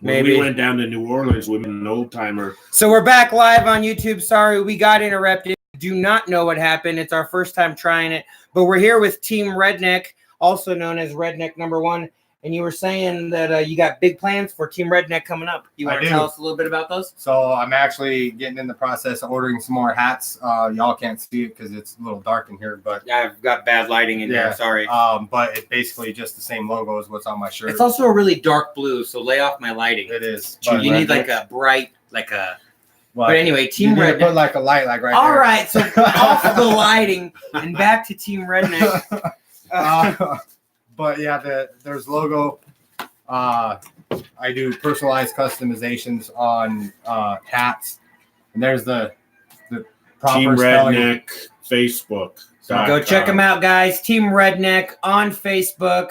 Maybe. When we went down to New Orleans with an old timer. So we're back live on YouTube. Sorry, we got interrupted. Do not know what happened. It's our first time trying it. But we're here with Team Redneck, also known as Redneck #1. And you were saying that you got big plans for Team Redneck coming up. You want to tell us a little bit about those? So I'm actually getting in the process of ordering some more hats. Y'all can't see it because it's a little dark in here, but I've got bad lighting in here. Sorry. But it's basically just the same logo as what's on my shirt. It's also a really dark blue, so lay off my lighting. It is. You need like a bright, like a. Well, but anyway, Team Redneck. Put like a light, like right All there. All right, so off the lighting and back to Team Redneck. But yeah, there's logo. I do personalized customizations on hats, and there's the proper Team spelling. Redneck Facebook. So go check them out, guys. Team Redneck on Facebook.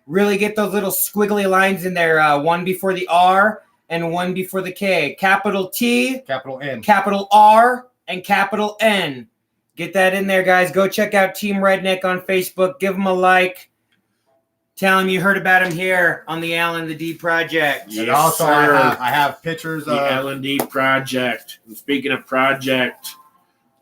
Really get those little squiggly lines in there. One before the R and one before the K. Capital T, capital N, capital R, and capital N. Get that in there, guys. Go check out Team Redneck on Facebook. Give them a like. Tell him you heard about him here on the L&D Project. Yes, and also, I have pictures the L&D Project. And speaking of project,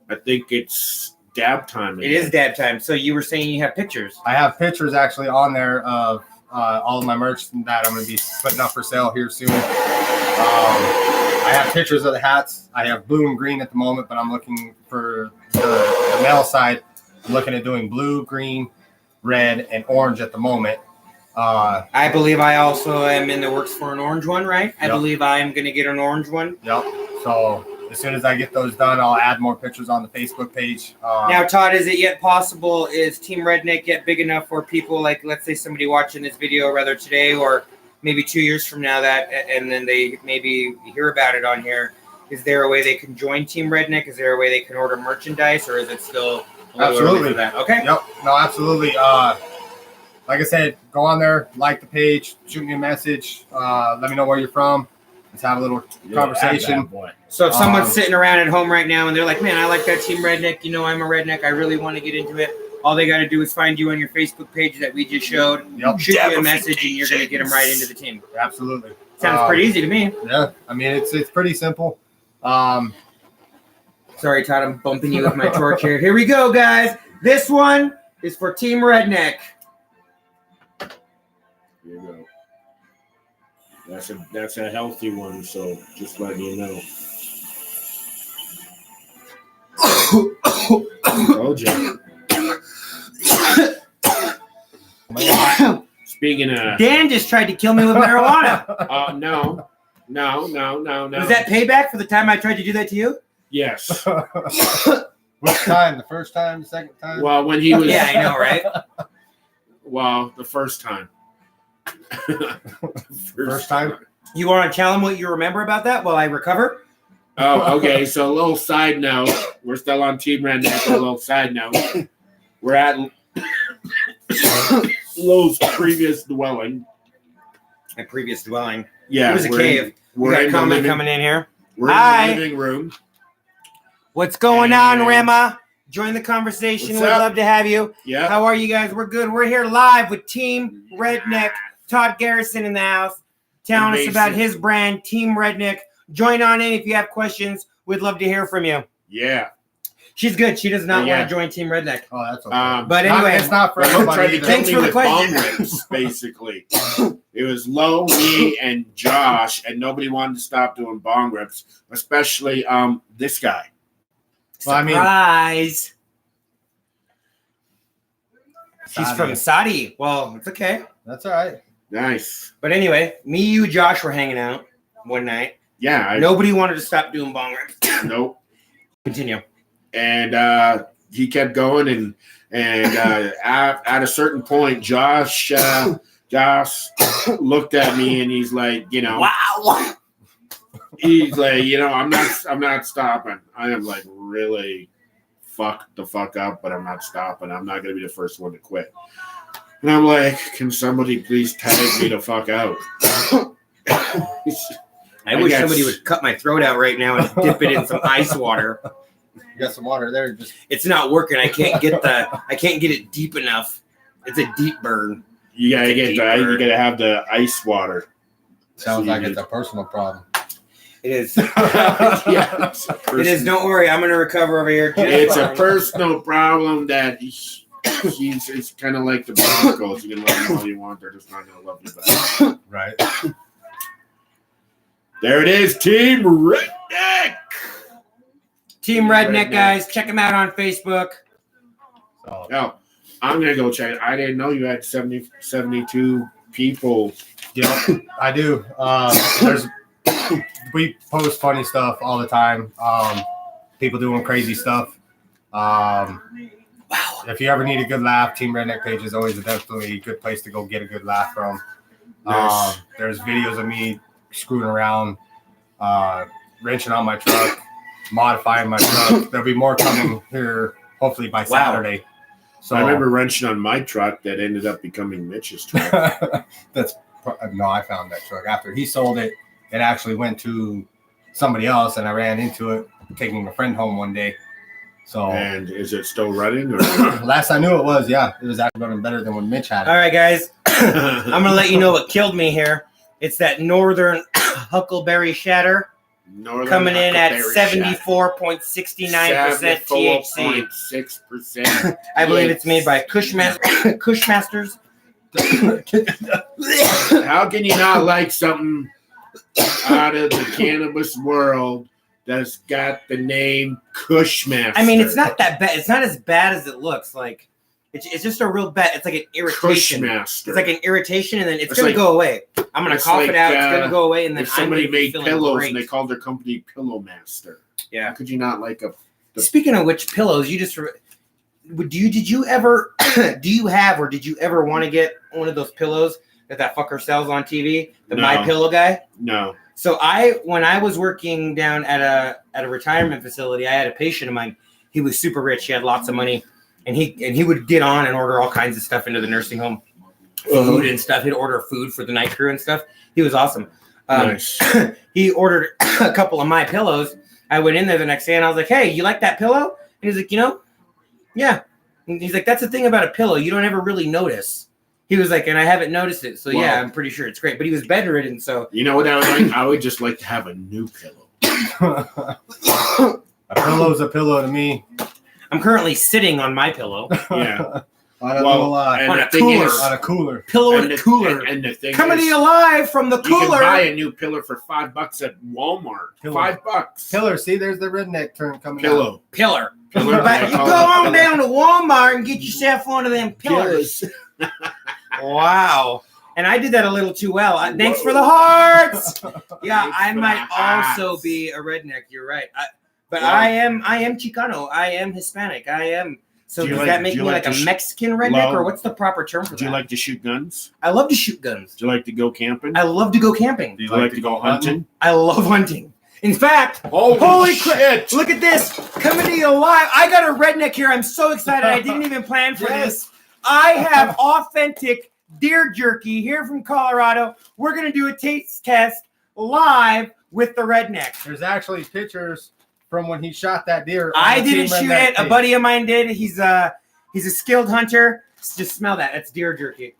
I think it's dab time. It is dab time. So you were saying you have pictures. I have pictures actually on there of all of my merch that I'm going to be putting up for sale here soon. I have pictures of the hats. I have blue and green at the moment, but I'm looking for the male side. I'm looking at doing blue, green, red, and orange at the moment. I believe I also am in the works for an orange one, right? I believe I am going to get an orange one. Yep. So as soon as I get those done, I'll add more pictures on the Facebook page. Now, Todd, is it yet possible, is Team Redneck yet big enough for people, like, let's say somebody watching this video, rather today or maybe 2 years from now, and then they maybe hear about it on here, is there a way they can join Team Redneck? Is there a way they can order merchandise, or is it still a little early for that? Okay. Yep. No, absolutely. Like I said, go on there, like the page, shoot me a message, let me know where you're from. Let's have a little conversation. So if someone's sitting around at home right now and they're like, man, I like that Team Redneck, you know, I'm a redneck, I really want to get into it, all they got to do is find you on your Facebook page that we just showed, shoot you a message, and you're going to get them right into the team. Absolutely. Sounds pretty easy to me. Yeah, I mean, it's pretty simple. Sorry, Todd, I'm bumping you with my torch here. Here we go, guys. This one is for Team Redneck. Here you go. That's a healthy one, so just letting you know. Told you. Speaking of, Dan just tried to kill me with marijuana. No. Was that payback for the time I tried to do that to you? Yes. Which time? The first time, the second time? Well, when he was. Yeah, I know, right? Well, the first time. First time? You want to tell him what you remember about that while I recover? Oh, okay. So a little side note. We're still on Team Redneck. A little side note. We're at Lowe's previous dwelling. My previous dwelling. Yeah. It was a cave. We're got a comment coming in here. We're in the living room. What's going on, Rema? Join the conversation. We'd love to have you. Yeah. How are you guys? We're good. We're here live with Team Redneck. Todd Garrison in the house telling us about his brand, Team Redneck. Join on in if you have questions. We'd love to hear from you. Yeah. She's good. She does not want to join Team Redneck. Oh, that's okay. But anyway, it's not for everybody. Thanks for the question. Rips, basically. It was Lo, me, and Josh, and nobody wanted to stop doing bong rips, especially this guy. Surprise. She's from Saudi. Well, it's okay. That's all right. Nice. But anyway, me, you, Josh were hanging out one night. Yeah. Nobody wanted to stop doing bong rips. Nope. Continue. And he kept going, and at a certain point, Josh looked at me, and he's like, you know, wow. He's like, you know, I'm not stopping. I am like really fucked the fuck up, but I'm not stopping. I'm not gonna be the first one to quit. And I'm like, can somebody please tag me the fuck out? I wish somebody would cut my throat out right now and dip it in some ice water. You got some water there. It's not working. I can't get it deep enough. It's a deep burn. You gotta have the ice water. Sounds like it's a personal problem. It is. Yeah, It is. Don't worry, I'm gonna recover over here. It's a personal problem that it's kind of like the Broncos. You can love them all you want; they're just not gonna love you back. Right. There it is, Team Redneck. Team Redneck, guys, check him out on Facebook. So, Oh, I'm gonna go check it. I didn't know you had 72 people. yep, I do. We post funny stuff all the time. People doing crazy stuff. Wow. If you ever need a good laugh, Team Redneck page is always definitely a good place to go get a good laugh from. Nice. There's videos of me screwing around, wrenching on my truck, modifying my truck. There'll be more coming here, hopefully by Saturday. So I remember wrenching on my truck that ended up becoming Mitch's truck. I found that truck after he sold it. It actually went to somebody else, and I ran into it taking a friend home one day. So, And is it still running? Or? last I knew it was actually running better than when Mitch had it. All right, guys, I'm gonna let you know what killed me here. It's that Northern Huckleberry Shatter coming in at 74.69% THC. 74.6%. I believe it's made by Cushmasters. How can you not like something out of the cannabis world that's got the name Cushmaster? I mean, it's not that bad. It's not as bad as it looks. Like, it's just a real bad. It's like an irritation. Cushmaster. It's like an irritation, and then it's It's gonna like- go away. I'm gonna it's cough like, it out. It's gonna go away, and then If somebody I'm gonna be made feeling pillows great. and they called their company Pillow Master. Yeah. How could you not like a? Speaking of which, pillows. You just did you ever do you have or did you ever want to get one of those pillows that fucker sells on TV, the No. My Pillow guy? No. So when I was working down at a retirement facility, I had a patient of mine. He was super rich. He had lots of money, and he would get on and order all kinds of stuff into the nursing home, food and stuff. He'd order food for the night crew and stuff. He was awesome. Nice. He ordered a couple of My Pillows. I went in there the next day and I was like, "Hey, you like that pillow?" And he's like, "Yeah." And he's like, "That's the thing about a pillow. You don't ever really notice." He was like, "And I haven't noticed it. So yeah, I'm pretty sure it's great." But he was bedridden, so You know what I would like? I would just like to have a new pillow. A pillow's a pillow to me. I'm currently sitting on my pillow. Yeah. On a little, and on the a thing cooler. is, on a cooler. Pillow and in a the- cooler. And the thing Coming to is, you live from the you can buy cooler. a new pillow for $5 at Walmart. Pillow. $5. Pillar, see, there's the redneck term coming Pillow. Pillar. Pillar. But you go on down to Walmart and get yourself one of them pillars. Wow. And I did that a little too well. Thanks for the hearts. Yeah, Thanks I for might the hearts. also be a redneck. You're right. But Wow. I am Chicano. I am Hispanic. I am. So Do you does like- that make do me you like like a to Mexican redneck, love- or what's the proper term for Do you that? like to shoot guns? I love to shoot guns. Do you like to go camping? I love to go camping. Do you Do you like to go hunting? I love hunting. In fact, Holy holy crap! shit! Look at this coming to you live. I got a redneck here. I'm so excited. I didn't even plan for Yes. this. I have authentic deer jerky here from Colorado. We're gonna do a taste test live with the redneck. There's actually pictures from when he shot that deer. on I the didn't Team shoot Redneck it. A page. buddy of mine did. He's a skilled hunter. Just smell that. That's deer jerky.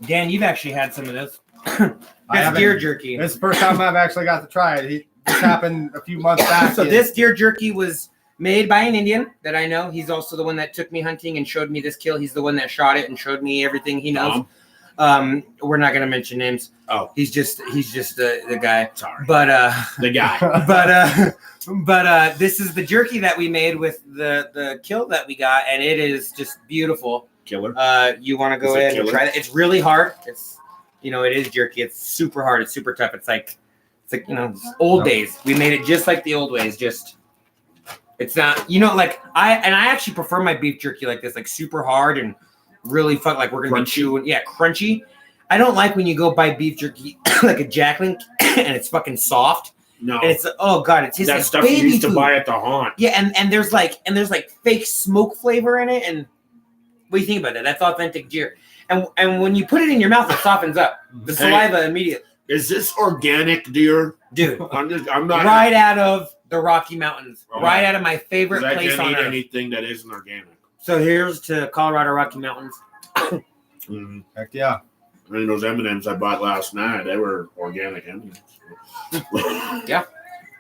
Dan, you've actually had some of this. I That's haven't- deer jerky. This is the first time I've actually got to try it. This happened a few months back. So this deer jerky was made by an Indian that I know. He's also the one that took me hunting and showed me this kill. He's the one that shot it and showed me everything he knows. We're not gonna mention names. Oh, He's just the guy. sorry. But The guy. but this is the jerky that we made with the kill that we got, and it is just beautiful. Killer. You want to go Is it ahead and killer? try it? It's really hard. It's it is jerky. It's super hard. It's super tough. It's like old days. We made it just like the old ways. Just it's not like I actually prefer my beef jerky like this, like super hard and really fun. Like we're gonna be Crunchy. chewing. Yeah, crunchy. I don't like when you go buy beef jerky like a Jacqueline and it's fucking soft. No. And it's oh god, it tastes that like stuff you baby used to food. buy at the haunt. Yeah, and there's like fake smoke flavor in it. And what do you think about that? That's authentic deer. And when you put it in your mouth, it softens up the Hey. saliva immediately. Is this organic deer? Dude, I'm not right out of the Rocky Mountains, Oh. right out of my favorite 'cause I place can't on eat earth. anything that isn't organic. So here's to Colorado Rocky Mountains. Mhm. Heck yeah. I mean, those M&Ms I bought last night, they were organic M&Ms. Yeah.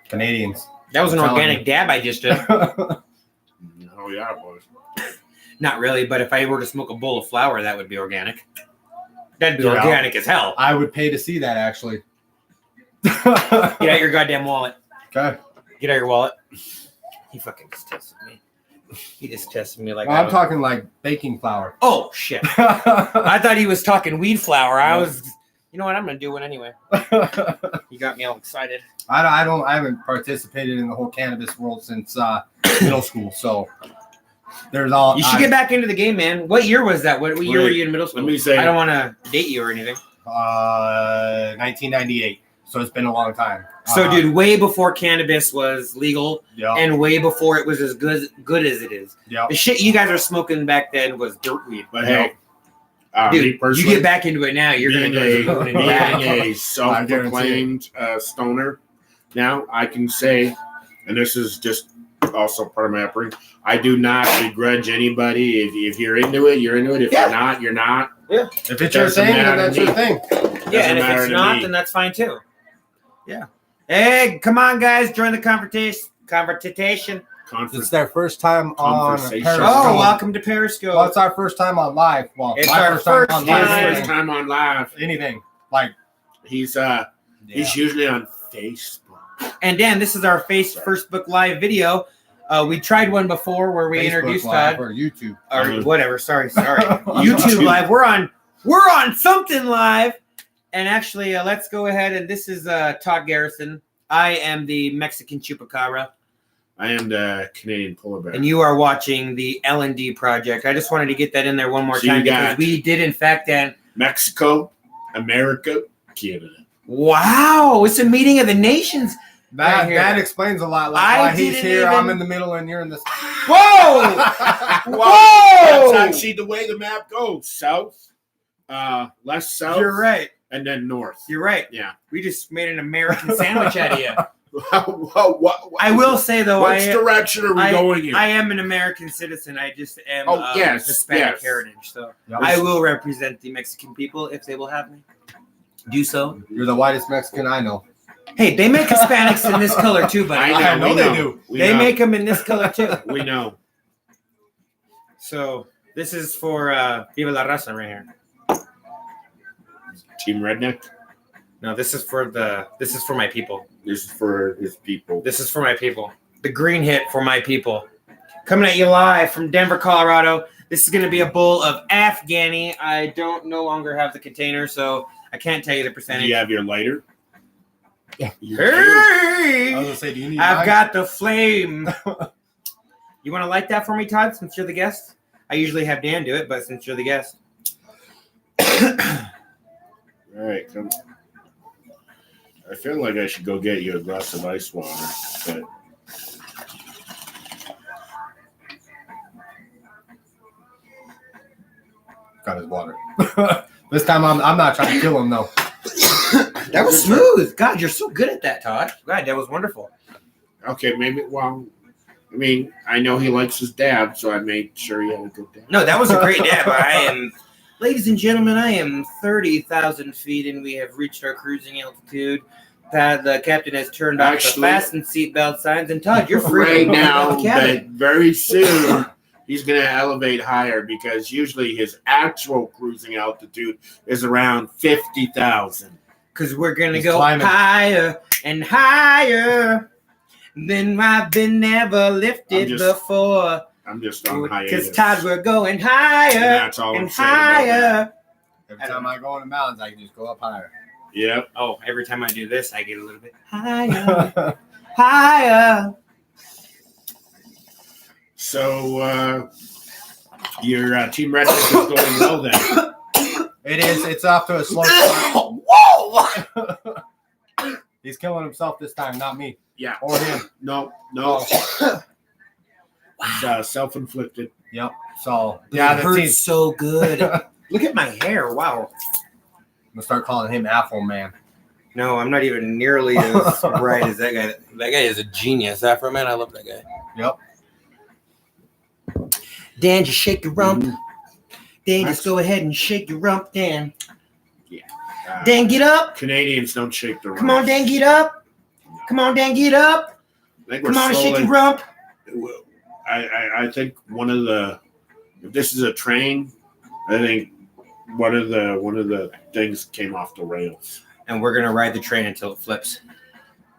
Canadians. That was an I'm telling organic dab I just did. Oh, yeah, it was. Not really, but if I were to smoke a bowl of flour, that would be organic. That'd be Yeah. organic as hell. I would pay to see that, actually. Get out your goddamn wallet. Okay. Get out your wallet. He fucking just tested me. He just tested me like Well, I'm talking like baking flour. Oh, shit. I thought he was talking weed flour. I was... You know what? I'm going to do it anyway. You got me all excited. I haven't participated in the whole cannabis world since middle school, so there's all. You should get back into the game, man. What year was that? What year were you in middle school? Let me say. I don't want to date you or anything. 1998. So it's been a long time. So, dude, way before cannabis was legal, Yeah. and way before it was as good as it is. Yeah. The shit you guys are smoking back then was dirt weed. But hey, dude, me you personally, get back into it now, you're going being to being go. a self-proclaimed stoner, now I can say, and this is just also part of my upbringing, I do not begrudge anybody. If you're into it, you're into it. If you're not, you're not. Yeah. If it's your thing, then that's your thing. Yeah, and if matter it's to not, me. then that's fine too. Yeah. Hey, come on, guys, join the conversation. It's their first time on Conversation. Periscope. Oh, welcome to Periscope. Well, it's our first time on live. Well, It's my our first on time. live. First time on live. Anything like He's usually on Facebook. And Dan, this is our first book live video. We tried one before where we Facebook introduced Live Todd. or YouTube. Or whatever. Sorry. YouTube live. We're on something live. And actually, let's go ahead. And this is Todd Garrison. I am the Mexican Chupacabra. I am the Canadian polar bear. And you are watching the L&D Project. I just wanted to get that in there one more So time you got- because we did, in fact, Dan. Mexico, America, Canada. Wow, it's a meeting of the nations. That Right here. that explains a lot. Like I why he's didn't here, even- I'm in the middle, and you're in this. Whoa! That's Whoa! actually the way the map goes. South, less south. You're right. And then north. You're right. Yeah. We just made an American sandwich out of you. what, I will say, though, Which direction are we going in? I am an American citizen. I just am yes, Hispanic yes. heritage. So Yep. I will represent the Mexican people if they will have me. Do so. You're the whitest Mexican I know. Hey, they make Hispanics in this color too, buddy. I know we they do. We They know. make them in this color too. We know. So this is for Viva la Raza right here. Team Redneck. No, this is for my people. This is for his people. This is for my people. The green hit for my people. Coming at you live from Denver, Colorado. This is going to be a bowl of Afghani. I don't no longer have the container, so I can't tell you the Do percentage. you have your lighter? Yeah. You Hey! I was gonna say, do you need? I've mine? got the flame. You want to light that for me, Todd, since you're the guest? I usually have Dan do it, but since you're the guest. All right, come. I feel like I should go get you a glass of ice water, but Got his water. This time I'm not trying to kill him though. That was smooth. God, you're so good at that, Todd. God, that was wonderful. okay, maybe. Well, I mean, I know he likes his dad, so I made sure he had a good dad. No, that was a great dab. Ladies and gentlemen, I am 30,000 feet, and we have reached our cruising altitude. The captain has turned off the Actually- fasten seatbelt signs, and Todd, you're free Right to now, the but cabin. very soon he's going to elevate higher because usually his actual cruising altitude is around 50,000. Because we're gonna He's go climbing. higher and higher than I've been ever lifted before. I'm just on hiatus. Because Todd, we're going And higher that's all I'm and saying about that. higher. Every time I go in the mountains, I can just go up higher. Yep. Oh, every time I do this, I get a little bit higher, higher. So your Team Redneck is going well then. It is. It's off to a slow start. Whoa! He's killing himself this time, not me Yeah. or him. No. It's self-inflicted. Yep. So Yeah, yeah, it the hurts team. so good. Look at my hair. Wow. I'm gonna start calling him Afro Man. No, I'm not even nearly as bright as that guy. That guy is a genius. Afro Man, I love that guy. Yep. Dan, just shake your rump. Dan, Nice. just go ahead and shake your rump, Dan. Dan, get up. Canadians don't shake their rumps. Come on, Dan, get up. Come on, Dan, get up. I think we're Come on, shake slowly- your rump. I think one of the, if this is a train, I think one of the things came off the rails. And we're gonna ride the train until it flips.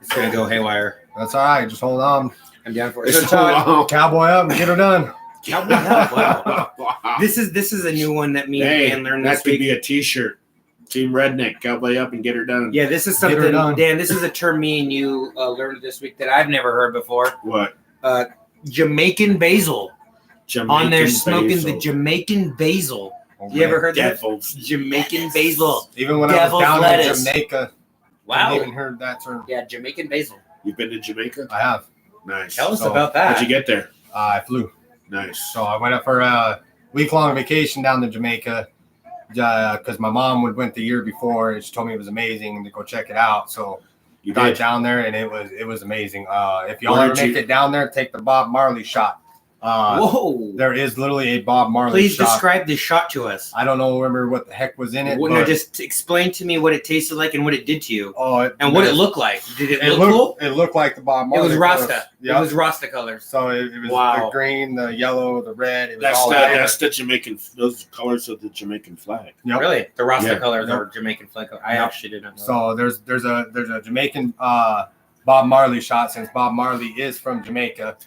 It's gonna go haywire. That's all right. Just hold on. I'm down for it. It's So, Todd, long. Cowboy up and get her done. Cowboy Help, wow. Wow. This is a new one that me and Hey, Dan learned that this could week. be a T-shirt. Team Redneck, cowboy up and get her done. Yeah, this is Get her something, done. Dan. This is a term me and you learned this week that I've never heard before. What? Jamaican basil. Jamaican On there smoking basil. the Jamaican basil. You ever heard that? Devils. Jamaican basil. Even when Devil's I was down lettuce. in Jamaica, I Wow. even heard that term. Yeah, Jamaican basil. You've been to Jamaica? I have. Nice. Tell us So, about that. How'd you get there? I flew. Nice. So I went up for a week-long vacation down to Jamaica because my mom went the year before and she told me it was amazing and to go check it out. So You got did. down there and it was amazing. If y'all Where ever did make you- it down there, take the Bob Marley shot. Whoa. There is literally a Bob Marley Please shot. describe this shot to us. I don't remember what the heck was in it. No, but, just explain to me what it tasted like and what it did to you. And what it looked like. Did it look cool? It looked like the Bob It Marley. was Rasta. Yeah. It was Rasta colors. So it was Wow. the green, the yellow, the red. It was That's all the there. that's the Jamaican. Those colors of the Jamaican flag. Yep. Really? The Rasta Yeah. colors Yep. are Jamaican flag. I Yep. actually did not know. So there's a Jamaican Bob Marley shot since Bob Marley is from Jamaica.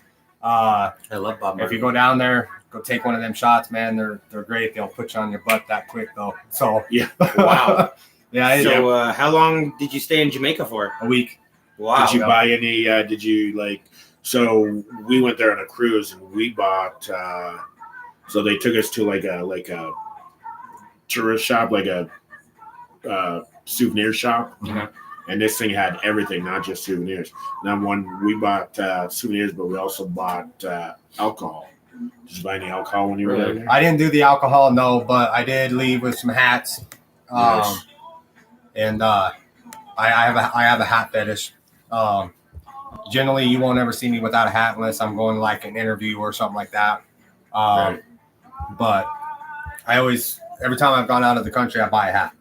I love Bob If Marley. you go down there, go take one of them shots, man. They're great. They'll put you on your butt that quick though. So Yeah. Wow. yeah, So how long did you stay in Jamaica for? a week. Wow. Did you buy any? Did you like? So we went there on a cruise and we bought. So they took us to like a tourist shop, like a souvenir shop. Mhm. And this thing had everything, not just souvenirs. Now, when we bought souvenirs, but we also bought alcohol. Did you buy any alcohol when you were Really? there? I didn't do the alcohol, no, but I did leave with some hats. Nice. And I have a hat fetish. Generally, you won't ever see me without a hat unless I'm going like an interview or something like that. Right. But I always, every time I've gone out of the country, I buy a hat.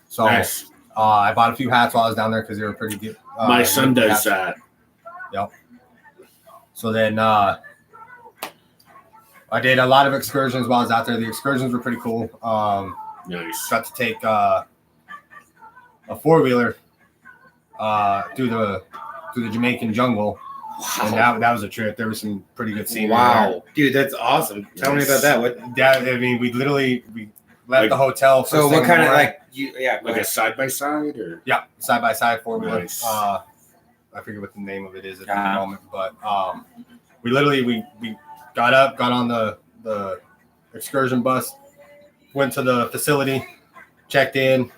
So Nice. I bought a few hats while I was down there because they were pretty good. My son good does hats. that. So then I did a lot of excursions while I was out there. The excursions were pretty cool. Nice. Got to take a 4-wheeler through the Jamaican jungle, and that was a trip. There was some pretty good scenery. Wow. Dude, that's awesome. Tell me about that. What? there. Yeah, I mean, we left Like- the hotel. So first what thing in the kind of morning. like you? Yeah. Go Like a ahead. side by side, or Yeah, side by side 4-wheeler. Nice. I forget what the name of it is at the Uh-huh. moment, but we literally we got up, got on the excursion bus, went to the facility, checked in,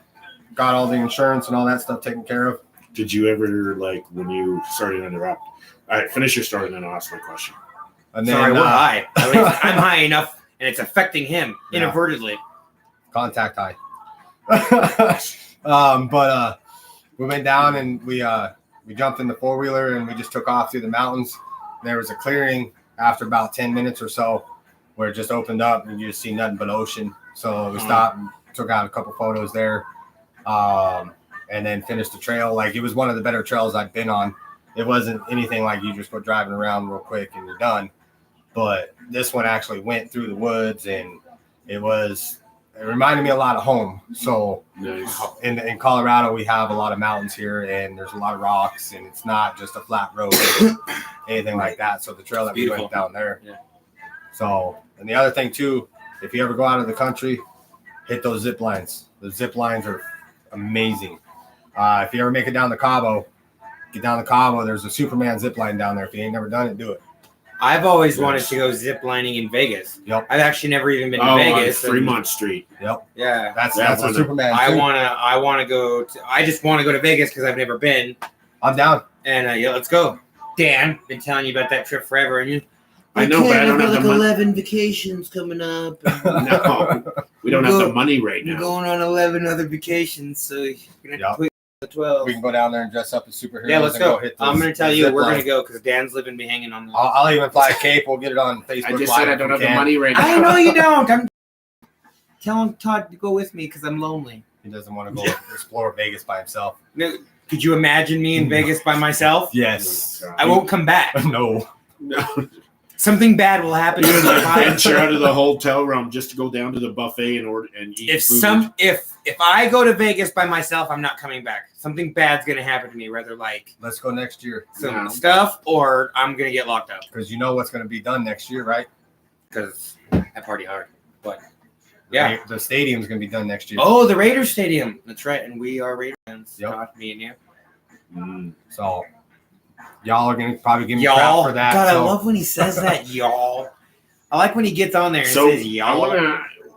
got all the insurance and all that stuff taken care of. did you ever like when you started to interrupt? All right, finish your story and then I'll ask my question. And then Sorry, we're high. At least I'm high enough, and it's affecting him Yeah. inadvertently. contact high. But we went down and we jumped in the 4-wheeler and we just took off through the mountains. There was a clearing after about 10 minutes or so where it just opened up and you just see nothing but ocean. So we stopped and took out a couple photos there, and then finished the trail. Like, it was one of the better trails I'd been on. It wasn't anything like you just go driving around real quick and you're done. But this one actually went through the woods, and it reminded me a lot of home. So Nice. in Colorado, we have a lot of mountains here, and there's a lot of rocks, and it's not just a flat road or anything like that. So the trail that we Beautiful. went down there. Yeah. So, and the other thing too, if you ever go out of the country, hit those zip lines. The zip lines are amazing. If you ever make it down to Cabo, get down to Cabo. There's a Superman zip line down there. If you ain't never done it, do it. I've always wanted Yes. to go zip lining in Vegas. Yep. I've actually never even been to On Vegas. and- Fremont Street. Yep. Yeah. That's Yeah, a why not? Superman. I too. wanna go to. I just want to go to Vegas because I've never been. I'm down. And yeah, let's go. Dan, been telling you about that trip forever, and you. I know, but I don't have the money. 11 vacations coming up. No, we don't have the money right We're now. going on 11 other vacations, so you're gonna have Yep. to put the 12. We can go down there and dress up as superheroes. Yeah, let's and go. hit I'm those gonna tell you, zip we're lines. gonna go because Dan's living me hanging on the. I'll even fly a cape. We'll get it on Facebook. I just Live said I if don't we have the can. money right now. I know you don't. I'm telling Todd to go with me because I'm lonely. He doesn't want to go explore Vegas by himself. No, could you imagine me in Vegas by myself? Yes. I won't come back. No. Something bad will happen to me. Venture out of the hotel room just to go down to the buffet and eat food. If I go to Vegas by myself, I'm not coming back. Something bad's gonna happen to me. Whether like Let's go next year. some stuff or I'm gonna get locked up. Because you know what's going to be done next year, right? Because I party hard. But yeah. The stadium's going to be done next year. Oh, the Raiders Stadium. That's right. And we are Raiders fans. Yep. Not me and you. So y'all are going to probably give me Y'all. crap for that. God, so. I love when he says that, y'all. I like when he gets on there and says y'all. I want to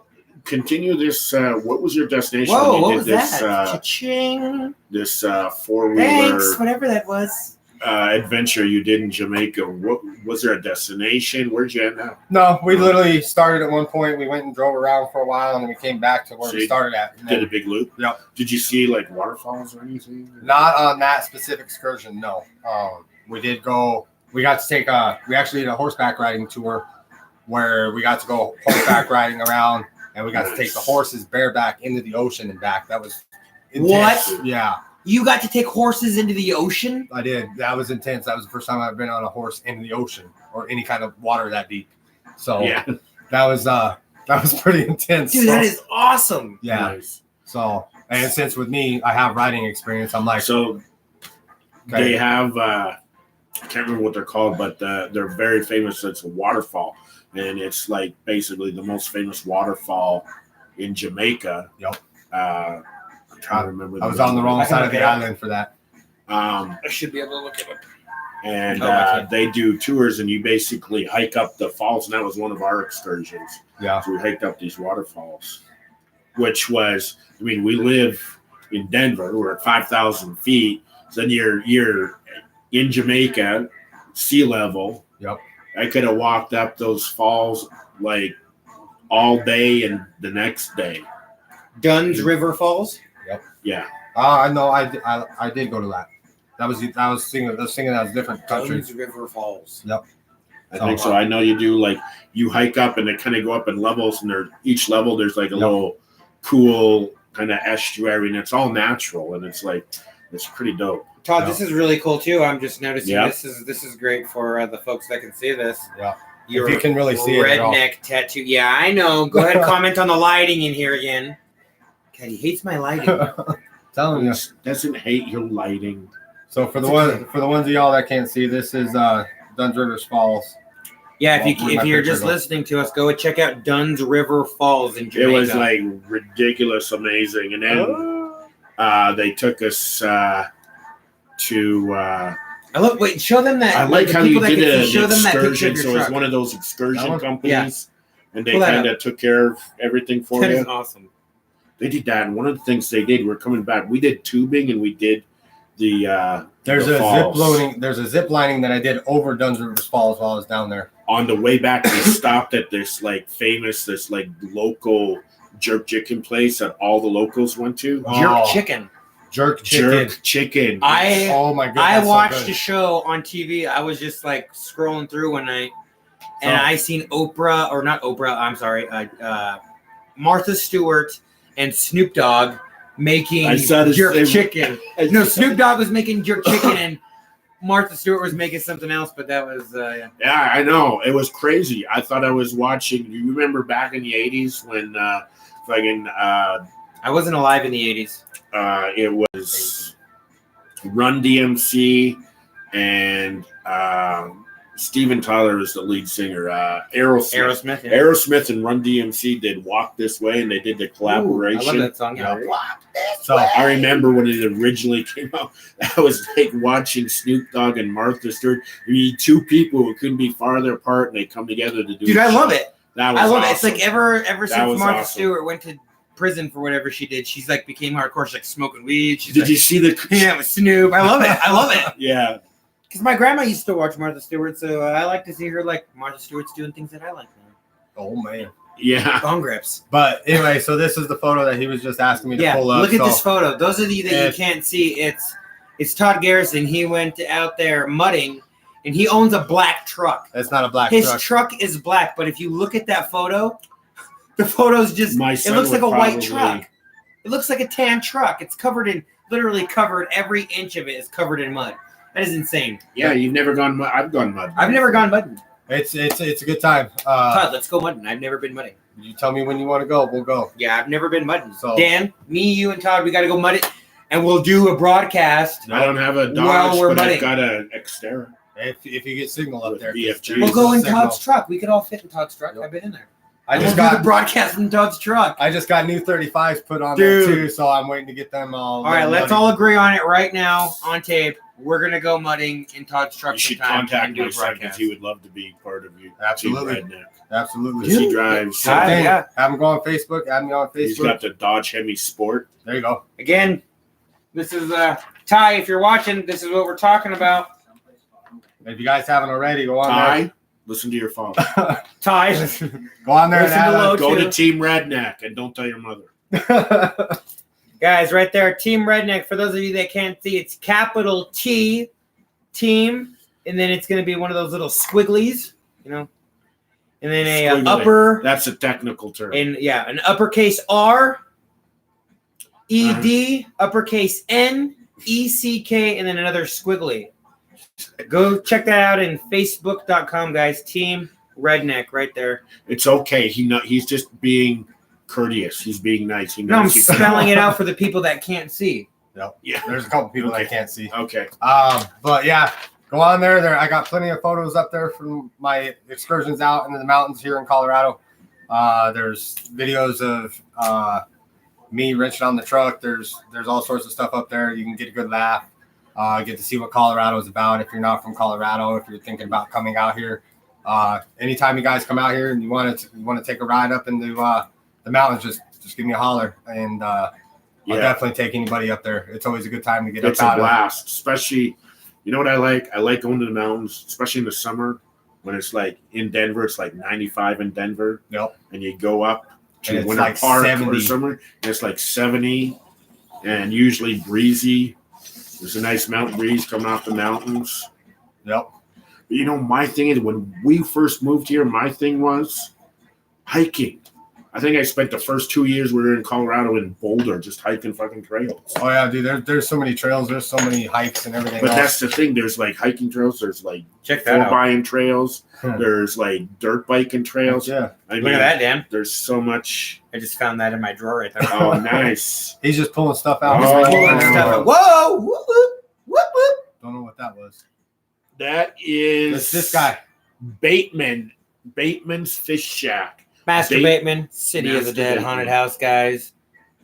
continue this. What was your destination? Whoa, when you what did was this, that? Cha-ching. This 4-wheeler Thanks, whatever that was. adventure you did in Jamaica. What was there a destination? Where'd you end up? No, we literally started at one point. We went and drove around for a while, and then we came back to where So we started at. And Did then, a big loop? Yep. Did you see like waterfalls or anything? not on that specific excursion, no. We did go. We got to take we actually did a horseback riding tour where we got to go horseback riding around, and we got to take the horses bareback into the ocean and back. That was intense. What? Yeah. You got to take horses into the ocean? I did. That was intense. That was the first time I've been on a horse in the ocean or any kind of water that deep. So Yeah. that was pretty intense. Dude, that is awesome. yeah. Nice. So and since with me I have riding experience, I'm like So they have I can't remember what they're called, but they're very famous. It's a waterfall, and it's like basically the most famous waterfall in Jamaica. Yep. I'm trying to remember. I was on the wrong I side of the can look it island for that. I should be able to look it up. And Oh, I can't. they do tours, and you basically hike up the falls, and that was one of our excursions. Yeah. So we hiked up these waterfalls, which was, I mean, we live in Denver. We're at 5,000 feet. So then you're in Jamaica, sea level. Yep. I could have walked up those falls like all day and the next day. Dunn's River Falls? Yeah. I know. I did go to that. I was singing that was different country. Dunn's River Falls. I think so. I know you do, like, you hike up and they kind of go up in levels, and each level there's like a little pool kind of estuary, and it's all natural, and it's like, it's pretty dope. Todd, this is really cool too. I'm just noticing Yeah. this is great for the folks that can see this. Yeah. Your If you can really see it at all. redneck tattoo. Yeah, I know. Go ahead and comment on the lighting in here again. God, he hates my lighting. Telling you. Doesn't hate your lighting. So for the ones of y'all that can't see, this is Dunn's Rivers Falls. Yeah, Well, where'd if my you're picture just go? listening to us, go and check out Dunn's River Falls in Jamaica. It was like ridiculous, amazing. And then they took us to. I love. Wait, show them that. I like the how you people that did can an see, show them that picture of excursion. your So it's truck. one of those excursion That one? companies, and they Pull that kind of took care of everything for That you. is awesome. They did that, and one of the things they did, we're coming back. We did tubing, and we did the. There's the a falls. zip lining that I did over Dunn's Rivers Falls while I was down there. On the way back, we stopped at this like local jerk chicken place that all the locals went to. Jerk chicken. Jerk chicken. Jerk chicken. Oh my god! I that's so watched good. a show on TV. I was just like scrolling through one night, and So- I seen Oprah, or not Oprah. I'm sorry, Martha Stewart and Snoop Dogg making I saw this jerk thing- chicken. No, Snoop Dogg was making jerk chicken, and Martha Stewart was making something else. But that was Yeah, I know. It was crazy. I thought I was watching. You remember back in the 80s when fucking I wasn't alive in the '80s. it was Run DMC and Steven Tyler was the lead singer. Aerosmith. Aerosmith. Yeah. Aerosmith and Run DMC did Walk This Way, and they did the collaboration. Ooh, I love that song. Yeah. So I remember when it originally came out, I was like watching Snoop Dogg and Martha Stewart. I mean, two people who couldn't be farther apart, and they come together to do. Dude, a I show. love it. That was I love awesome. it. It's like ever That since was Martha awesome. Stewart went to prison for whatever she did, she's like became hardcore. She's like smoking weed. She's Did like, you see the? yeah, with Snoop. I love it. I love it. Yeah. Because my grandma used to watch Martha Stewart, so I like to see her like Martha Stewart's doing things that I like now. oh man. Yeah. Bone grips. But anyway, so this is the photo that he was just asking me to Yeah, pull up. look at So this photo. Those of you that you If- can't see, it's Todd Garrison. He went out there mudding, and he owns a black truck. It's not a black His truck. truck is black, but if you look at that photo, the photo's just My it son looks like would a white probably- truck. It looks like a tan truck. It's literally covered. Every inch of it is covered in mud. That is insane. Yeah, you've never gone mud. I've gone mud. I've never gone mudding. It's a good time. Todd, let's go mudding. I've never been mudding. You tell me when you want to go, we'll go. Yeah, I've never been mudding. So Dan, me, you, and Todd, we got to go mud it, and we'll do a broadcast. I don't have a While Dodge, we're but mudding. I've got an Xterra. if you get signal up With there, BFG. We'll go in Signal. Todd's truck. We could all fit in Todd's truck. Yep. I've been in there. I And just we'll do the got broadcast from Todd's truck. I just got new 35s put on Dude. there too, so I'm waiting to get them all. All right, let's ready. all agree on it right now on tape. We're gonna go mudding in Todd's truck You should sometime contact and do a my son because broadcast. he would love to be part of you. Absolutely. Team Redneck. Absolutely. Because he drives. Same thing. Yeah. Have them go on Facebook. Add me on Facebook. He's got the Dodge Hemi Sport. There you go. Again, this is Ty. If you're watching, this is what we're talking about. If you guys haven't already, go on Ty, listen to your father. Ty, there. Go on there and Listen add below. Go too. to Team Redneck and don't tell your mother. guys, right there, Team Redneck. For those of you that can't see, it's capital T, team, and then it's gonna be one of those little squigglies, you know, and then a Squiggly. upper. That's a technical term. And yeah, an uppercase R, ED, uppercase N, ECK, and then another squiggly. Go check that out in Facebook.com, guys. Team Redneck, right there. It's okay. He's just being courteous. He's being nice. He No, I'm knows you can- spelling it out for the people that can't see. Yeah. There's a couple people Okay. that can't see. Okay. But yeah, go on there. I got plenty of photos up there from my excursions out into the mountains here in Colorado. There's videos of me wrenching on the truck. There's all sorts of stuff up there. You can get a good laugh. Get to see what Colorado is about. If you're not from Colorado, if you're thinking about coming out here, anytime you guys come out here and you want to take a ride up into the mountains, just give me a holler, and I'll definitely take anybody up there. It's always a good time to get It's up a out of. blast, especially. You know what I like? I like going to the mountains, especially in the summer when it's like in Denver. It's like 95 in Denver. Yep. And you go up And to it's Winter like Park 70. or somewhere, and it's like 70, and usually breezy. There's a nice mountain breeze coming off the mountains. Yep. But you know, my thing is when we first moved here, my thing was hiking. I think I spent the first 2 years we were in Colorado in Boulder just hiking fucking trails. Oh yeah, dude. There's so many trails. There's so many hikes and everything. But else. that's the thing. There's like hiking trails. There's like Check that out. four-buying trails. Hmm. There's like dirt biking trails. Yeah. I mean, Look at that, Dan. There's so much. I just found that in my drawer right there. Oh, nice. He's just pulling stuff out. Oh. Pulling stuff out. Whoa! Whoop, whoop, whoop, whoop. Don't know what that was. That is It's this guy. Bateman's Fish Shack. Master Bait- Bateman, City of the Master Dead, Bateman. Haunted House, guys.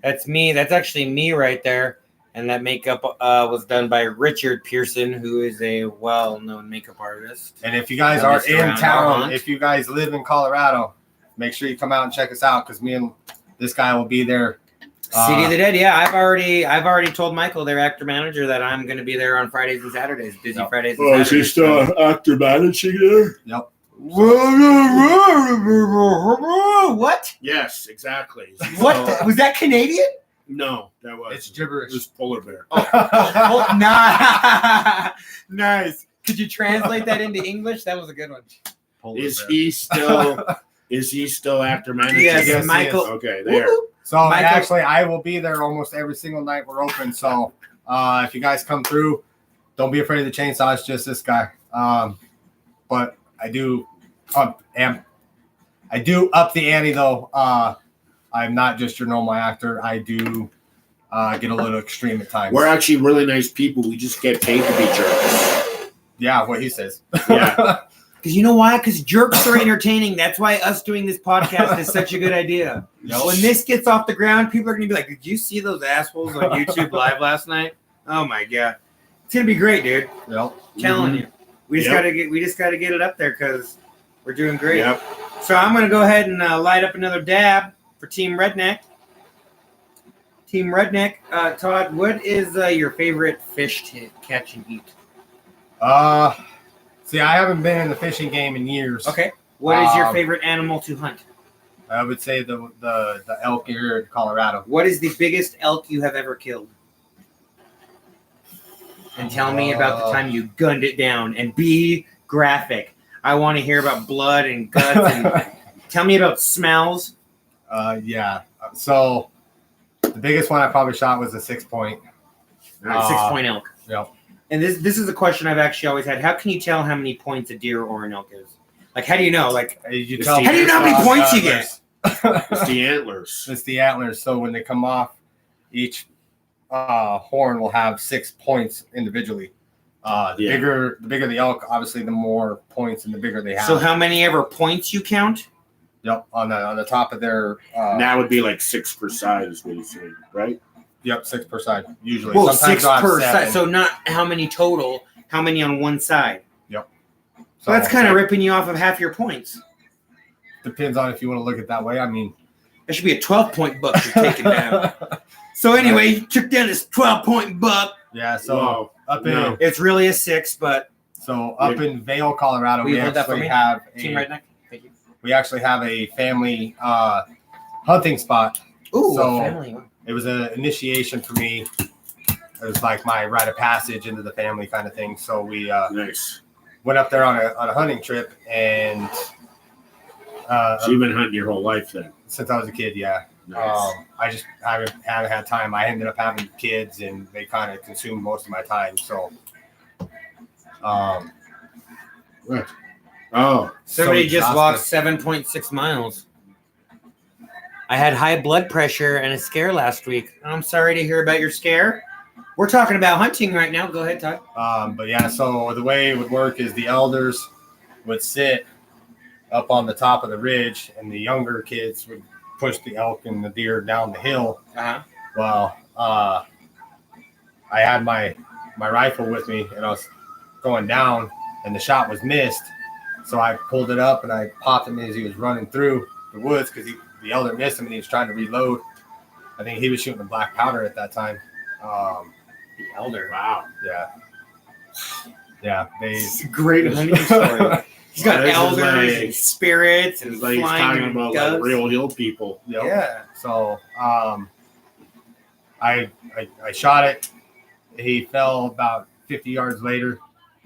That's me. That's actually me right there. And that makeup was done by Richard Pearson, who is a well-known makeup artist. And if you guguys That are is in around our town, hunt. if you guys live in Colorado, make sure you come out and check us out because me and this guy will be there. City of the Dead, yeah. I've already told Michael, their actor manager, that I'm going to be there on Fridays and Saturdays. Busy Yep. Fridays and Oh, is he Saturdays. still actor managing there? Yep. What? Yes, exactly. What? Was that Canadian? No, that was. It's gibberish. It was polar bear. Oh, nah. Nice. Could you translate that into English? That was a good one. Polar Is bear. he still? Is he still actor managing? Yes, Yes, he Michael. is. Okay, there. Woo-hoo. So Michael- actually, I will be there almost every single night we're open. So if you guys come through, don't be afraid of the chainsaw. It's just this guy. But I do up the ante though. I'm not just your normal actor. I do get a little extreme at times. We're actually really nice people. We just get paid to be jerks. Yeah, what he says. Yeah. Because you know why? Because jerks are entertaining. That's why us doing this podcast is such a good idea. Yep. When this gets off the ground, people are going to be like, did you see those assholes on YouTube Live last night? Oh, my God. It's going to be great, dude. Yep. Telling Mhm. you. We just got to get it up there because we're doing great. Yep. So I'm going to go ahead and light up another dab for Team Redneck. Team Redneck. Todd, what is your favorite fish to catch and eat? See, I haven't been in the fishing game in years. Okay. What is your Um, favorite animal to hunt? I would say the elk here in Colorado. What is the biggest elk you have ever killed? And tell me about the time you gunned it down, and be graphic. I want to hear about blood and guts, and tell me about smells. Yeah. So the The biggest one I probably shot was a 6-point. Nice. 6-point elk. Yep. And this is a question I've actually always had. How can you tell how many points a deer or an elk is? Like, how do you know? Like, You It's tell the- how do you know how many points you antlers. get? It's the antlers. It's the antlers. So when they come off, each horn will have 6 points individually. The Yeah. bigger the elk, obviously, the more points and the bigger they have. So how many ever points you count? Yep, on the top of their. And that would be like 6 per side, is what he's saying, right? Yep, 6 per side usually. Well, Sometimes 6 they'll have per 7. side. So not how many total, how many on one side. So that's So kind of ripping you off of half your points. depends on if you want to look at it that way. I mean, That should be a 12-point buck you're taking down. So anyway, you took down this 12-point buck. yeah. So Whoa. up in No. It's really a 6, but in Vail, Colorado, Will you we hold that for actually me? have Team Redneck. Thank you. we actually have a family hunting spot. Ooh, So- family. It was an initiation for me. It was like my rite of passage into the family kind of thing. So we Nice. went up there on a hunting trip, and So you've been hunting your whole life then. since I was a kid, yeah. Nice. I just haven't had time. I ended up having kids, and they kind of consumed most of my time. So, What? Oh, Somebody so just exhausted. walked 7.6 miles. I had high blood pressure and a scare last week. I'm sorry to hear about your scare. We're talking about hunting right now. Go ahead, Todd. But yeah, so the way it would work is the elders would sit up on the top of the ridge, and the younger kids would push the elk and the deer down the hill. Uh-huh. Well, I had my rifle with me, and I was going down, and the shot was missed. So I pulled it up and I popped him as he was running through the woods because the elder missed him and he was trying to reload. I think he was shooting a black powder at that time. The elder. wow. Yeah. Yeah. It's a great hunting story. He's got This is elders like- and spirits and It's like he's flying talking about doves. like real hill people. Yep. Yeah. So I shot it. He fell about 50 yards later,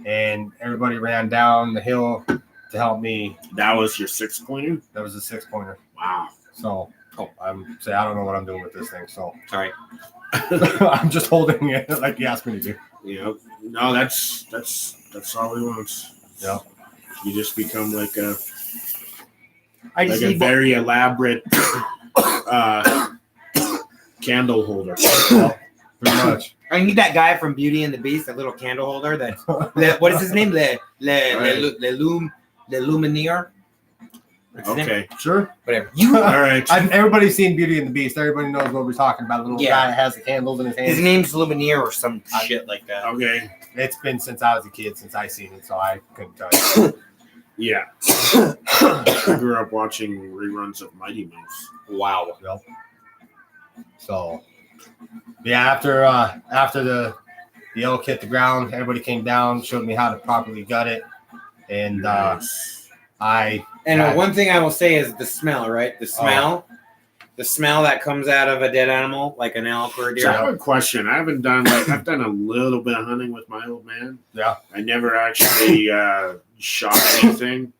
and everybody ran down the hill to help me. That was your 6-pointer? That was a 6-pointer. Wow. So I don't know what I'm doing with this thing. So Sorry. I'm just holding it like you asked me to do. You know, no, that's all he wants. Yeah. You just become like a need very elaborate candle holder. Pretty much. I need that guy from Beauty and the Beast, that little candle holder. What is his name? Le Lumineer. What's his name? Okay. Sure. Whatever. All right. Everybody's seen Beauty and the Beast. Everybody knows what we're talking about. The little Yeah. guy that has the candles in his hands. His name's Lumineer or some shit like that. Okay. It's been since I was a kid since I seen it, so I couldn't tell you. Yeah. I grew up watching reruns of Mighty Mouse. Wow. Yep. So, yeah, after the elk hit the ground, everybody came down, showed me how to properly gut it, and Nice. And one thing I will say is the smell, right? The smell that comes out of a dead animal, like an elk or a So I deer. have a question. I've done a little bit of hunting with my old man. Yeah. I never actually shot anything.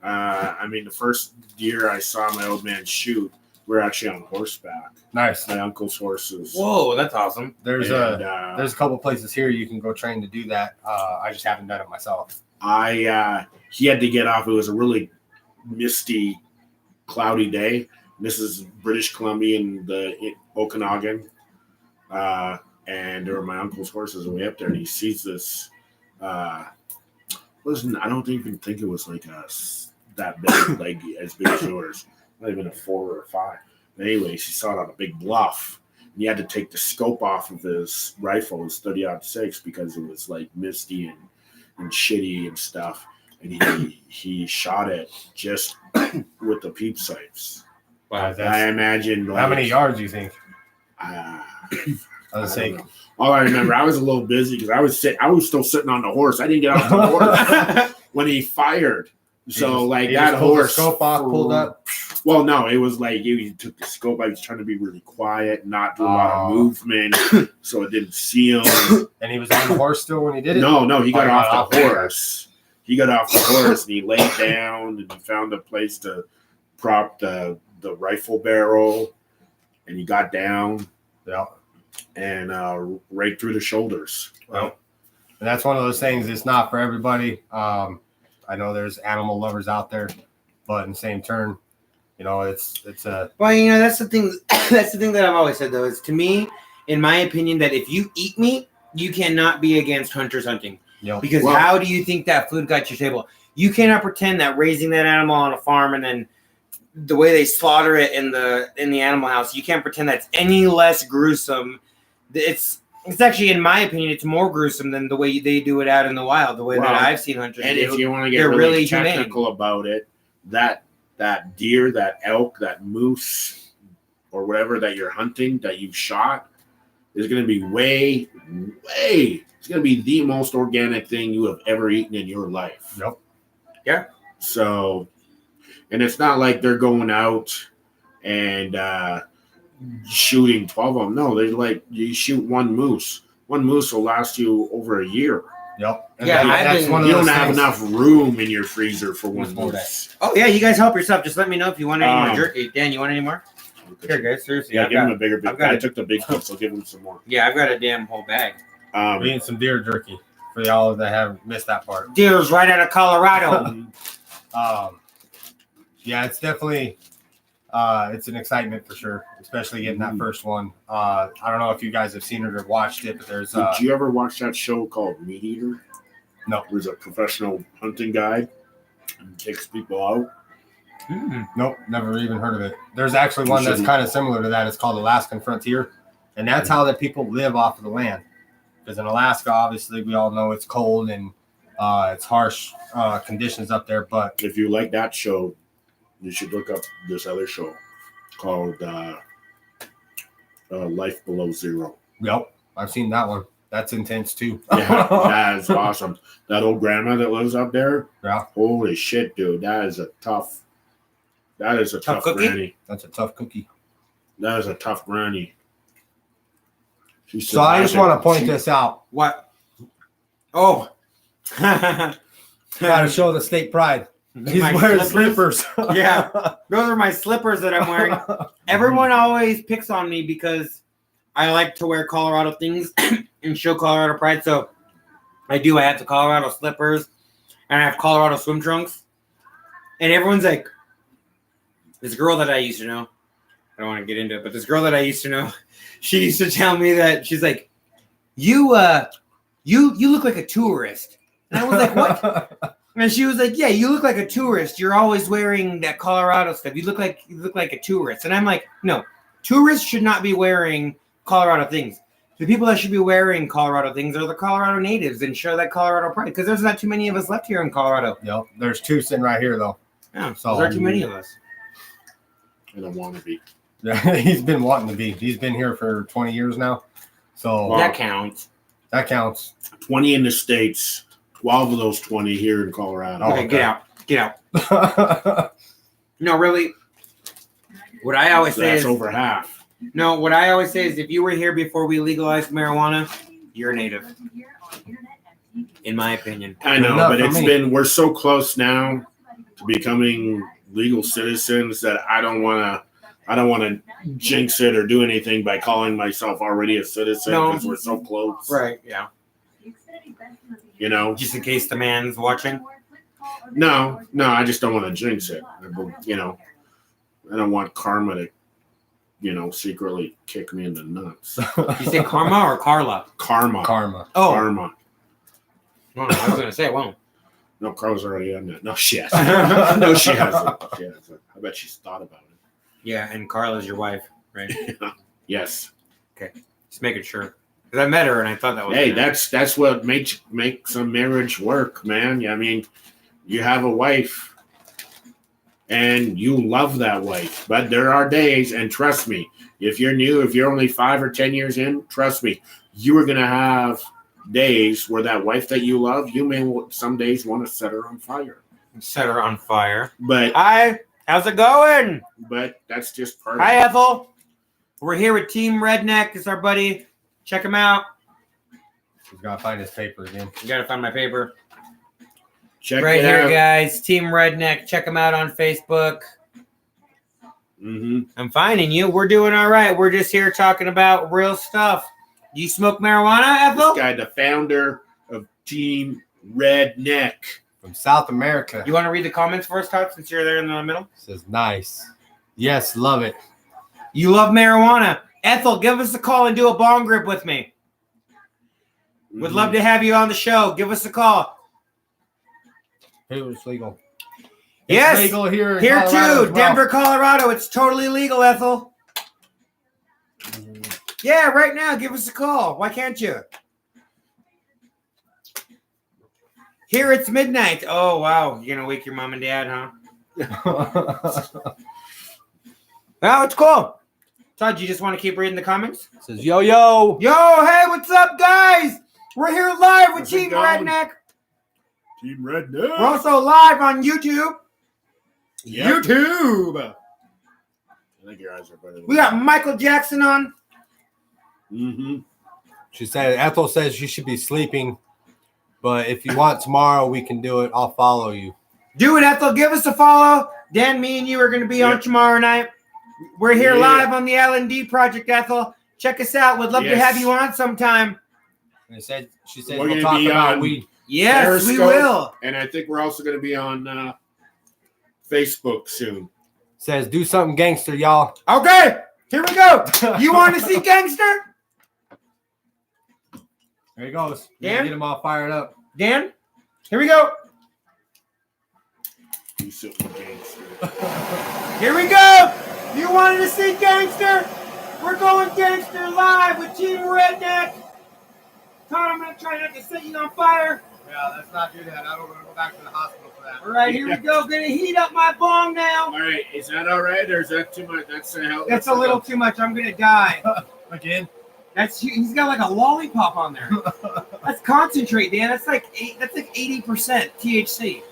I mean, the first deer I saw my old man shoot, we're actually on horseback. nice. My uncle's horses. Whoa, that's awesome. There's And, a couple places here you can go train to do that. I just haven't done it myself. He had to get off. It was a really misty, cloudy day. This is British Columbia in the Okanagan. And there were my uncle's horses on the way up there, and he sees this. I don't even think it was like that big, like as big as yours. Not even a 4 or a 5. But anyways, he saw it on a big bluff. And he had to take the scope off of his rifle, his 30-06, because it was like misty and shitty and stuff. And he shot it just with the peep sights. Wow. I imagine like, How many yards do you think? I I was don't saying. know. All I remember, I was a little busy because I was still sitting on the horse. I didn't get off the horse when he fired. So like He that just pulled the horse scope off, pulled up. Well, no, it was like he took the scope. I was trying to be really quiet, not do a lot of Oh. movement, so it didn't see him. And he was on the horse still when he did it? No, he got Oh, off the horse. He got off the horse and he laid down and he found a place to prop the rifle barrel. and you got down Yeah. and right through the shoulders. Well, and that's one of those things. It's not for everybody. I know there's animal lovers out there, but in the same turn, it's a. Well, that's the thing. That's the thing that I've always said, though, is to me, in my opinion, that if you eat meat, you cannot be against hunters hunting. Because how do you think that food got to your table? You cannot pretend that raising that animal on a farm and then the way they slaughter it in the animal house, you can't pretend that's any less gruesome. It's actually, in my opinion, it's more gruesome than the way they do it out in the wild, the way that I've seen hunters do. And if you want to get really technical about it, that deer, that elk, that moose, or whatever that you're hunting, that you've shot, is going to be way, it's going to be the most organic thing you have ever eaten in your life. Yep. Yeah. So, and it's not like they're going out and shooting 12 of them. No, they you shoot one moose. One moose will last you over a year. Yep. And Yeah, you don't have enough room in your freezer for one moose. Oh yeah, you guys help yourself. Just let me know if you want any more jerky. Dan, you want any more? Here, guys. Seriously, yeah, give him a bigger bit. I took the big piece, so give him some more. Yeah, I've got a damn whole bag. We need some deer jerky for y'all that have missed that part. Deer's right out of Colorado. Yeah, it's definitely it's an excitement for sure, especially getting that first one. I don't know if you guys have seen it or watched it, but there's. Did you ever watch that show called Meat Eater? No. There's a professional hunting guy and takes people out. Nope, never even heard of it. There's actually one that's kind of similar to that. It's called Alaskan Frontier, and that's how the people live off of the land. Because in Alaska, obviously, we all know it's cold and it's harsh conditions up there. But if you like that show, you should look up this other show called Life Below Zero. Yep, I've seen that one. That's intense too. Yeah, that is awesome. That old grandma that lives up there. Yeah. Holy shit, dude. That is a tough granny. That's a tough cookie. That is a tough granny. So I just want to point this out. What? Oh. Got to show the state pride. He's wearing slippers. Yeah. Those are my slippers that I'm wearing. Everyone always picks on me because I like to wear Colorado things and show Colorado pride. So I do. I have the Colorado slippers and I have Colorado swim trunks. And everyone's like, this girl that I used to know, I don't want to get into it, but this girl that I used to know, she used to tell me that she's like, you look like a tourist. And I was like, what? And she was like, yeah, you look like a tourist. You're always wearing that Colorado stuff. You look like a tourist. And I'm like, no, tourists should not be wearing Colorado things. The people that should be wearing Colorado things are the Colorado natives and show that Colorado pride. Because there's not too many of us left here in Colorado. Yep. There's two sitting right here, though. Yeah, so there's not too many of us. I don't want to be. Yeah, he's been wanting to be. He's been here for 20 years now. So that counts. That counts. 20 in the States, 12 of those 20 here in Colorado. Okay, get out. Get out. No, really. What I always say is over half. No, what I always say is if you were here before we legalized marijuana, you're a native. In my opinion. I know, but we're so close now to becoming legal citizens that I don't want to jinx it or do anything by calling myself already a citizen because we're so close. Right, yeah. You know? Just in case the man's watching? No, I just don't want to jinx it. You know, I don't want karma to, secretly kick me in the nuts. You say karma or Carla? Karma. Oh. Karma. No, I was going to say it won't. No, Carla's already on that. No, she hasn't. No, she hasn't. I bet she's thought about it. Yeah, and Carla's your wife, right? Yes. Okay, just making sure. Because I met her and I thought that was. Hey, that's what makes a marriage work, man. I mean, you have a wife, and you love that wife. But there are days, and trust me, if you're new, if you're only 5 or 10 years in, trust me, you are gonna have days where that wife that you love, you may some days want to set her on fire. Set her on fire. But hi, how's it going? But that's just part Hi, of it. Ethel. We're here with Team Redneck. It's our buddy. Check him out. He's got to find his paper again. You got to find my paper. Check right it here, out. guys. Team Redneck. Check him out on Facebook. Mm-hmm. I'm fine, and you? We're doing all right. We're just here talking about real stuff. Do you smoke marijuana, Ethel? This guy, the founder of Team Redneck. From South America. You want to read the comments for us, Todd, since you're there in the middle? Says nice. Yes, love it. You love marijuana. Ethel, give us a call and do a bong grip with me. Would love to have you on the show. Give us a call. It's legal. Yes. It's legal here in Here Colorado too. as well. Denver, Colorado. It's totally legal, Ethel. Yeah, right now. Give us a call. Why can't you? Here it's midnight. Oh, wow. You're going to wake your mom and dad, huh? Well, it's cool. Todd, you just want to keep reading the comments? It says, yo, yo. Yo, hey, what's up, guys? We're here live with How's it Team going? Redneck. Team Redneck. We're also live on YouTube. Yep. YouTube. I think your eyes are better. We got Michael Jackson on. Mm-hmm. She said, Ethel says you should be sleeping, but if you want tomorrow, we can do it. I'll follow you. Do it, Ethel. Give us a follow. Dan, me and you are going to be on tomorrow night. We're here live on the L&D Project, Ethel. Check us out. Would love to have you on sometime. And she said We're we'll gonna talk be about on weed. Yes, we Periscope, will. And I think we're also going to be on Facebook soon. Says do something gangster, y'all. Okay, here we go. You want to see Gangster? There he goes. Dan? Get him all fired up. Dan, here we go. Do something gangster. Here we go. You wanted to see Gangster? We're going Gangster live with Team Redneck. Todd, I'm going to try not to set you on fire. Yeah, let's not do that. I don't want to go back to the hospital for that. All right, here we go. Going to heat up my bong now. All right, is that all right, or is that too much? That's That's a little too much. I'm going to die. Again? He's got like a lollipop on there. That's concentrate, Dan. That's like 80% THC.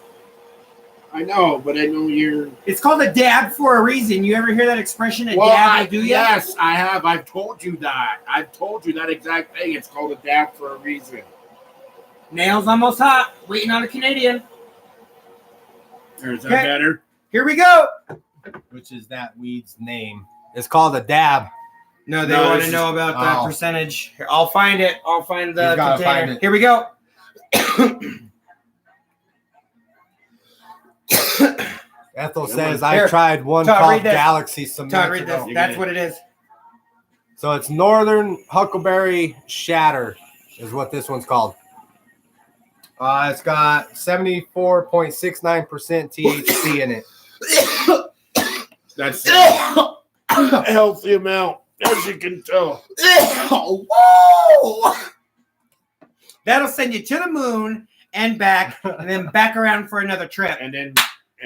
I know, but I know you're. It's called a dab for a reason. You ever hear that expression? A dab will do ya? Yes, I have. I've told you that. I've told you that exact thing. It's called a dab for a reason. Nails almost hot. Waiting on a Canadian. Or is that better? Here we go. Which is that weed's name? It's called a dab. No, they want to know about the percentage. Here, I'll find it. I'll find the He's gotta container. find it. Here we go. Ethel says I tried one Todd, called read this. Galaxy some Todd, minutes read ago. this. That's what it is. So it's Northern Huckleberry Shatter is what this one's called. It's got 74.69% THC in it. That's a healthy amount, as you can tell. Whoa! That'll send you to the moon and back, and then back around for another trip. And then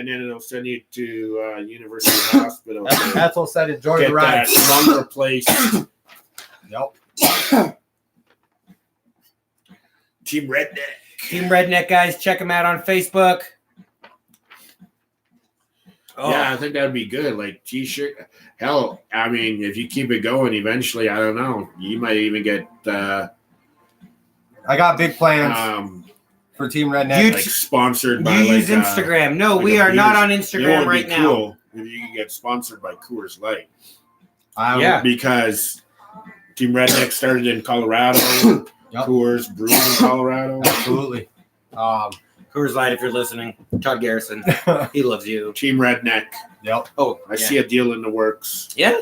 it'll send you to University Hospital. Ethel said enjoy Get the ride. that lung replaced. Yep. Team Redneck. Team Redneck, guys, check them out on Facebook. Oh. Yeah, I think that'd be good. Like t-shirt. Hell, I mean, if you keep it going, eventually, I don't know, you might even get I got big plans for Team Redneck. like sponsored by You use like Instagram. No, like we a are not Beavis. on You know Instagram what'd right be now. cool if you can get sponsored by Coors Light. Yeah. Because Team Redneck started in Colorado. Yep. Coors brewed in Colorado. Absolutely. Coors Light, if you're listening. Todd Garrison. He loves you. Team Redneck. Yep. Oh, I see a deal in the works. Yeah.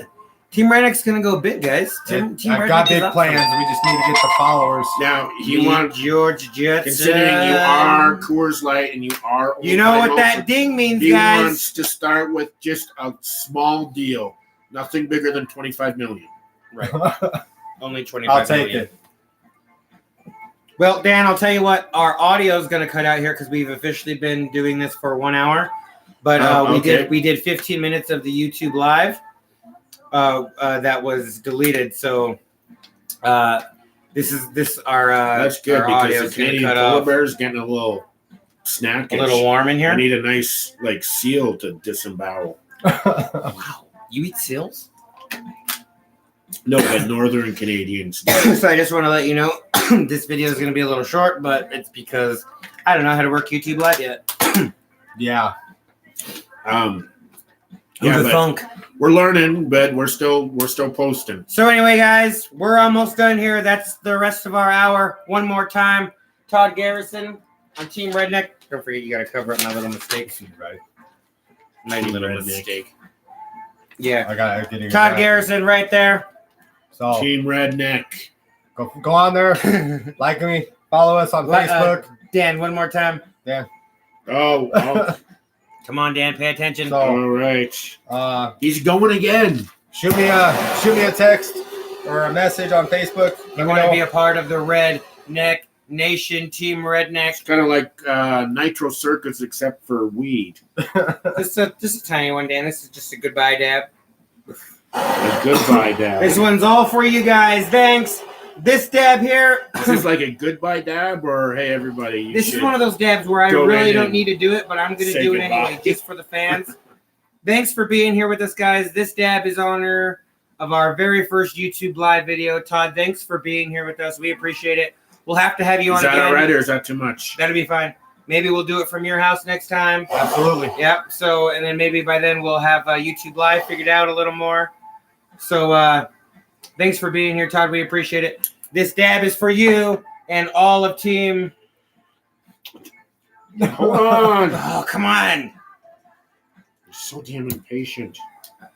Team Redneck's going to go big, guys. Team I've got Redneck is big up plans. We just need to get the followers. Now, you want, George Jetson. considering you are Coors Light and you are, You know what that ding means, he guys. wants to start with just a small deal, nothing bigger than 25 million. Right. Only 25 I'll take million. it. Well, Dan, I'll tell you what. Our audio is going to cut out here because we've officially been doing this for 1 hour. But we did 15 minutes of the YouTube live that was deleted. So this our That's good our audio because is the going to Canadian cut polar off. bear is getting a little snackish. A little warm in here. I need a nice like seal to disembowel. Wow, you eat seals? No, but Northern Canadians. So I just want to let you know this video is going to be a little short, but it's because I don't know how to work YouTube Live yet. Yeah. Yeah, the but funk. we're learning, but we're still posting. So anyway, guys, we're almost done here. That's the rest of our hour. One more time, Todd Garrison on Team Redneck. Don't forget, you gotta cover up my little mistakes. Right. My Team little Redneck. mistake. Yeah. I got getting Todd Garrison right there. So Team Redneck. go on there, like me, follow us on Facebook. Dan, one more time. Oh, Come on, Dan, pay attention. So all right. He's going again. shoot me a text or a message on Facebook. you want to be a part of the Redneck Nation, Team Redneck. It's kind of like Nitro Circus, except for weed. Just a tiny one, Dan. This is just a goodbye dab. A goodbye dab. This one's all for you guys. Thanks. This dab here. Is this like a goodbye dab, or hey everybody? This is one of those dabs where I go really in don't and need to do it, but I'm going to say do it goodbye. anyway, just for the fans. Thanks for being here with us, guys. This dab is honor of our very first YouTube live video. Todd, thanks for being here with us. We appreciate it. We'll have to have you on Is that again. all right, or is that too much? That'll be fine. Maybe we'll do it from your house next time. Absolutely. Yep. So, and then maybe by then we'll have YouTube live figured out a little more. So, thanks for being here, Todd. We appreciate it. This dab is for you and all of Team. Hold on. Oh, come on. You're so damn impatient.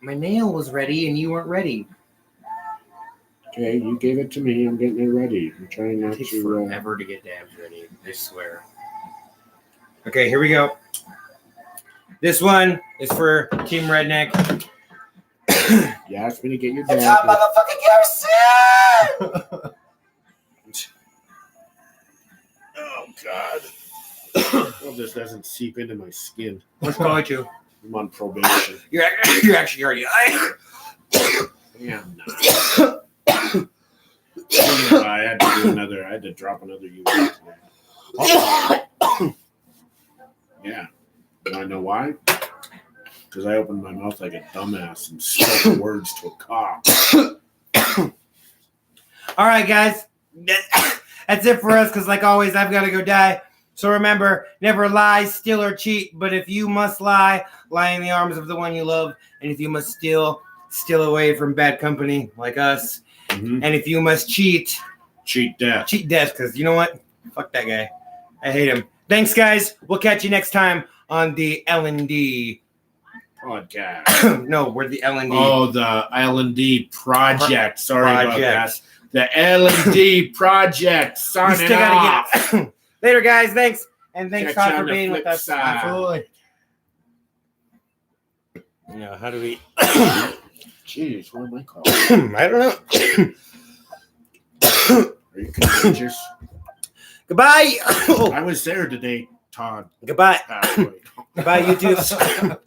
My nail was ready and you weren't ready. Okay, you gave it to me. I'm getting it ready. I'm trying not It takes to. forever to get dabs ready. I swear. Okay, here we go. This one is for Team Redneck. You asked me to get your It's dab. motherfucking Garrison! Oh God. Hope this doesn't seep into my skin. What's wrong with you? I'm on probation. You're actually already. Yeah, I'm not. I had to do another. I had to drop another unit. Yeah. Do I know why? Because I opened my mouth like a dumbass and spoke words to a cop. All right, guys. That's it for us because, like always, I've got to go die. So remember, never lie, steal, or cheat. But if you must lie, lie in the arms of the one you love. And if you must steal, steal away from bad company like us. Mm-hmm. And if you must cheat, Cheat death. cheat death. Because you know what? Fuck that guy. I hate him. Thanks, guys. We'll catch you next time on the L&D. Podcast. No, we're the L&D. Oh, the L&D project. Sorry about that. Project. The L&D project. We Signing still gotta off. get it. Later, guys. Thanks. And thanks, Catch Todd, you for on the being with flip us. side. Absolutely. Yeah, how do we? Jeez, what am I called? I don't know. Are you contagious? Goodbye. I was there today, Todd. Goodbye. Passed away. Goodbye, YouTube.